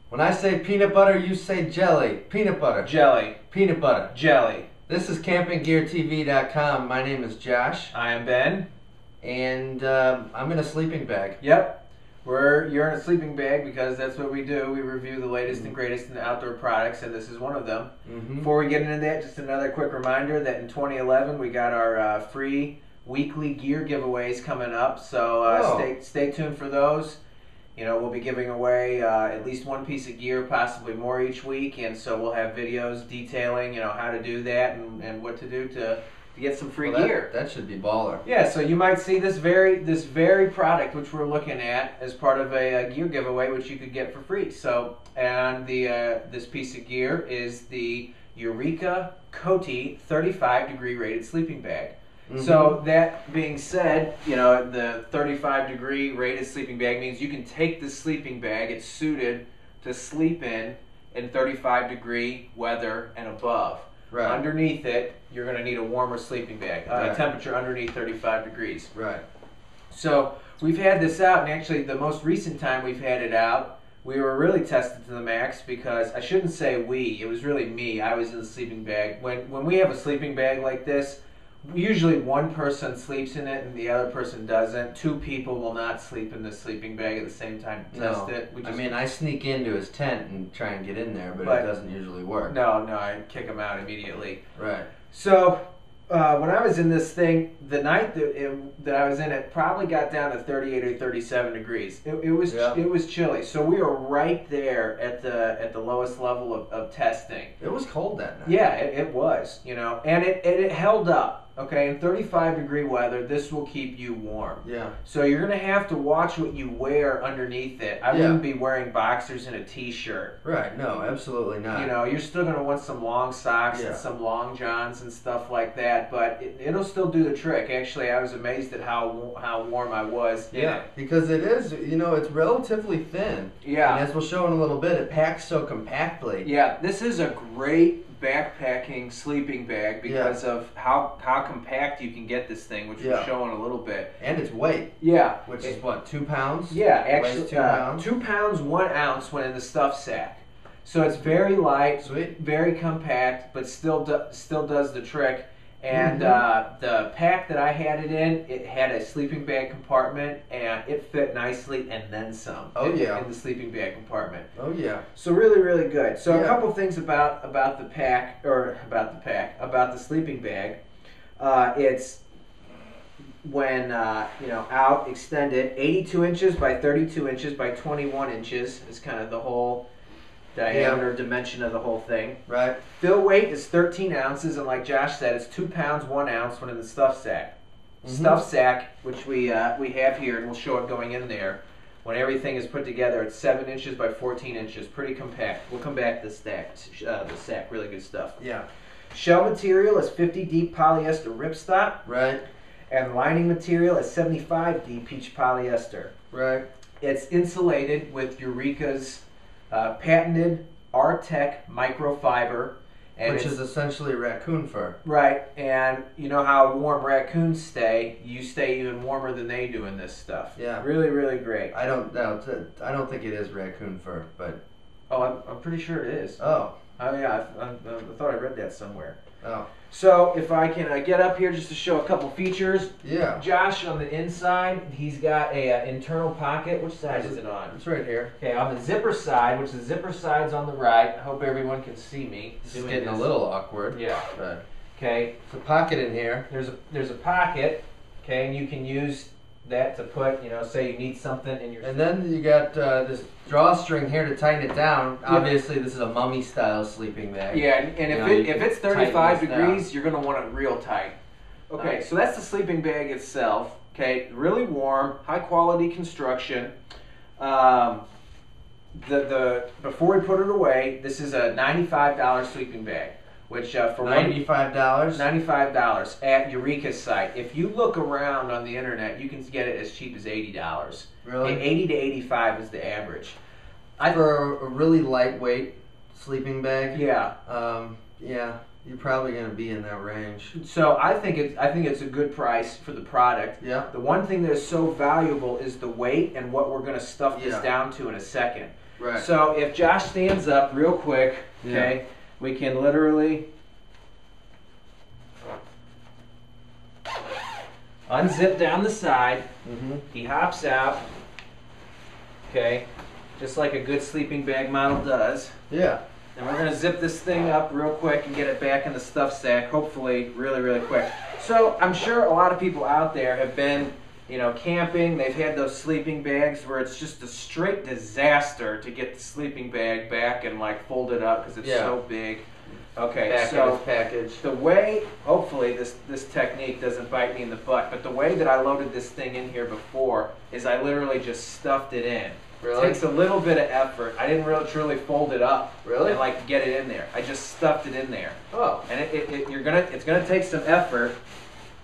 When I say peanut butter, you say jelly. Peanut butter. Jelly. Peanut butter. Jelly. This is campinggeartv.com. My name is Josh. I am Ben. And I'm in a sleeping bag. Yep. You're in a sleeping bag because that's what we do. We review the latest and greatest in outdoor products, and this is one of them. Before we get into that, just another quick reminder that in 2011 we got our free weekly gear giveaways coming up. So stay tuned for those. You know, we'll be giving away at least one piece of gear, possibly more each week, and so we'll have videos detailing, you know, how to do that and what to do to get some free gear. That should be baller. Yeah, so you might see this very product which we're looking at as part of a gear giveaway, which you could get for free. So, and this piece of gear is the Eureka Kotey 35-degree rated sleeping bag. So that being said, you know, the 35-degree rated sleeping bag means you can take this sleeping bag, it's suited to sleep in 35-degree weather and above. Right. Underneath it, you're going to need a warmer sleeping bag, a temperature underneath 35 degrees. Right. So we've had this out, and actually the most recent time we've had it out, we were really tested to the max because, I shouldn't say we, it was really me. I was in the sleeping bag. When we have a sleeping bag like this, usually one person sleeps in it and the other person doesn't. Two people will not sleep in the sleeping bag at the same time to test it. I mean, I sneak into his tent and try and get in there, but it doesn't usually work. No, I kick him out immediately. Right. So when I was in this thing, the night that I was in it probably got down to 38 or 37 degrees. It was chilly. So we were right there at the lowest level of testing. It was cold that night. Yeah, it was, you know, and it held up. Okay, in 35-degree weather, this will keep you warm. Yeah. So you're going to have to watch what you wear underneath it. I wouldn't be wearing boxers and a t-shirt. Right, no, absolutely not. You know, you're still going to want some long socks and some long johns and stuff like that, but it'll still do the trick. Actually, I was amazed at how warm I was. Yeah, because it is, you know, it's relatively thin. Yeah. And as we'll show in a little bit, it packs so compactly. Yeah, this is a great backpacking sleeping bag because of how compact you can get this thing, which we'll show in a little bit. And its weight. Yeah. Which is what, 2 pounds? Yeah, actually, weighs 2 pounds? 2 pounds, 1 ounce when in the stuff sack. So it's very light, very compact, but still does the trick. And the pack that I had it in, it had a sleeping bag compartment, and it fit nicely and then some. In the sleeping bag compartment. Oh yeah. So really, really good. So a couple things about the sleeping bag. It's when you know, out extended, 82 inches by 32 inches by 21 inches is kind of the whole diameter dimension of the whole thing. Right. Fill weight is 13 ounces, and like Josh said, it's 2 pounds 1 ounce when in the stuff sack. Stuff sack, which we have here, and we'll show it going in there. When everything is put together, it's 7 inches by 14 inches, pretty compact. We'll come back to the sack, really good stuff. Yeah. Shell material is 50 deep polyester ripstop. Right. And lining material is 75 deep peach polyester. Right. It's insulated with Eureka's patented R-Tech microfiber. And which is essentially raccoon fur. Right, and you know how warm raccoons stay. You stay even warmer than they do in this stuff. Yeah. Really, really great. I don't think it is raccoon fur, but... Oh, I'm pretty sure it is. Oh. Oh, yeah, I thought I read that somewhere. Oh. So, if I can get up here just to show a couple features. Yeah. Josh, on the inside, he's got a internal pocket. Which side is it on? It's right here. Okay, on the zipper side, which the zipper side's on the right. I hope everyone can see me. This is getting a little awkward. Yeah. But okay. There's a pocket in here. There's a pocket. Okay, and you can use that to put, you know, say you need something in your... And then you got this drawstring here to tighten it down. Yeah. Obviously, this is a mummy style sleeping bag. Yeah, and if it's 35 degrees, you're going to want it real tight. Okay, so that's the sleeping bag itself. Okay, really warm, high quality construction. Before we put it away, this is a $95 sleeping bag. Which for $95? $95 at Eureka's site. If you look around on the internet, you can get it as cheap as $80. Really? 80 to 85 is the average. For a really lightweight sleeping bag? Yeah. Yeah, you're probably going to be in that range. So I think it's a good price for the product. Yeah. The one thing that is so valuable is the weight and what we're going to stuff this down to in a second. Right. So if Josh stands up real quick, okay, we can literally unzip down the side. He hops out, okay, just like a good sleeping bag model does. Yeah. And we're going to zip this thing up real quick and get it back in the stuff sack, hopefully really, really quick. So I'm sure a lot of people out there have been, camping. They've had those sleeping bags where it's just a straight disaster to get the sleeping bag back and like fold it up because it's so big. Okay, so package. The way, hopefully this technique doesn't bite me in the butt, but the way that I loaded this thing in here before is I literally just stuffed it in. Really? It takes a little bit of effort. I didn't really truly fold it up. Really? And like get it in there. I just stuffed it in there. Oh. And it's gonna take some effort,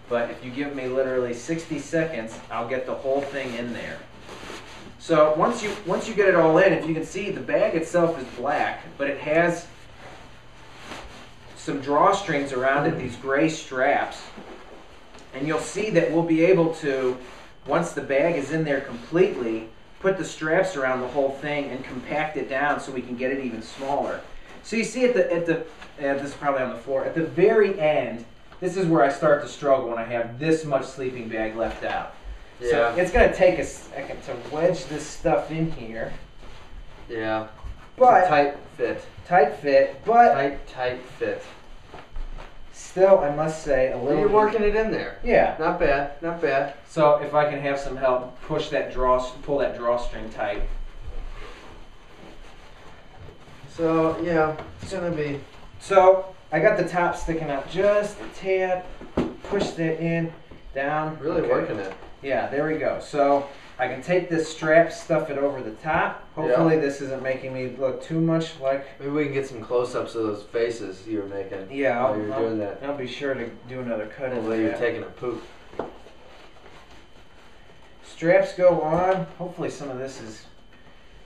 but if you give me literally 60 seconds, I'll get the whole thing in there. So once you get it all in, if you can see, the bag itself is black, but it has some drawstrings around it, these gray straps. And you'll see that we'll be able to, once the bag is in there completely, put the straps around the whole thing and compact it down so we can get it even smaller. So you see this is probably on the floor, at the very end, this is where I start to struggle when I have this much sleeping bag left out. Yeah. So it's going to take a second to wedge this stuff in here. Yeah. But Tight fit. tight fit, but Tight fit. still, I must say, a little. You're working it in there. Yeah. Not bad. Not bad. So if I can have some help, pull that drawstring tight. So yeah, it's gonna be. So I got the top sticking out just a tad. Push that in, down. Really working it. Yeah, there we go. So I can take this strap, stuff it over the top. Hopefully this isn't making me look too much like. Maybe we can get some close-ups of those faces you were making. Yeah, while you were doing that. I'll be sure to do another cut in While you're there. taking a poop. Straps go on. Hopefully some of this is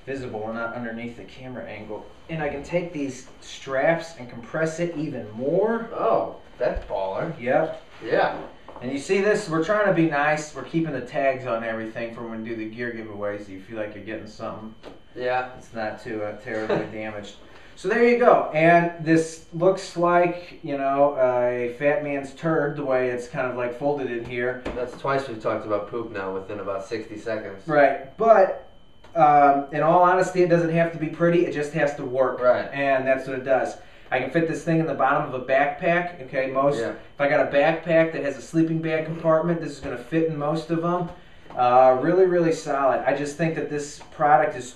visible and not underneath the camera angle. And I can take these straps and compress it even more. Oh, that's baller. Yep. Yeah. And you see this, we're trying to be nice. We're keeping the tags on everything for when we do the gear giveaways. So you feel like you're getting something. Yeah. It's not too terribly damaged. So there you go. And this looks like, a fat man's turd, the way it's kind of like folded in here. That's twice we've talked about poop now within about 60 seconds. Right. But in all honesty, it doesn't have to be pretty. It just has to work. Right. And that's what it does. I can fit this thing in the bottom of a backpack. Okay, Yeah. If I got a backpack that has a sleeping bag compartment, this is going to fit in most of them. Really, really solid. I just think that this product is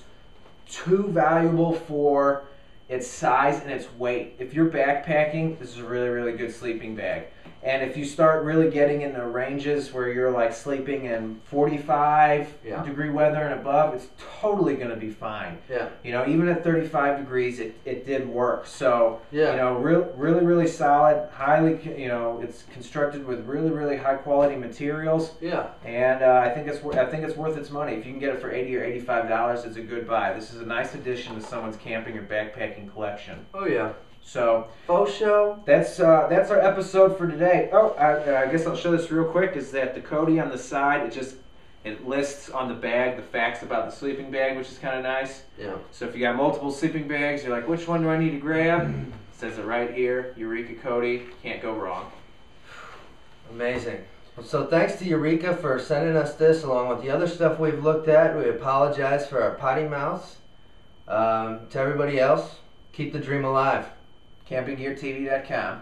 too valuable for its size and its weight. If you're backpacking, this is a really, really good sleeping bag. And if you start really getting in the ranges where you're like sleeping in 45 degree weather and above, it's totally going to be fine. Yeah. Even at 35 degrees, it did work. So, Yeah. really, really solid. Highly, it's constructed with really, really high quality materials. Yeah. And I think it's worth its money. If you can get it for $80 or $85, it's a good buy. This is a nice addition to someone's camping or backpacking collection. Oh yeah. So faux show. that's our episode for today. Oh, I guess I'll show this real quick. Is that the Kotey on the side? It lists on the bag the facts about the sleeping bag, which is kind of nice. Yeah. So if you got multiple sleeping bags, you're like, which one do I need to grab? It says it right here. Eureka Kotey. Can't go wrong. Amazing. So thanks to Eureka for sending us this along with the other stuff we've looked at. We apologize for our potty mouths. To everybody else, keep the dream alive. CampingGearTV.com.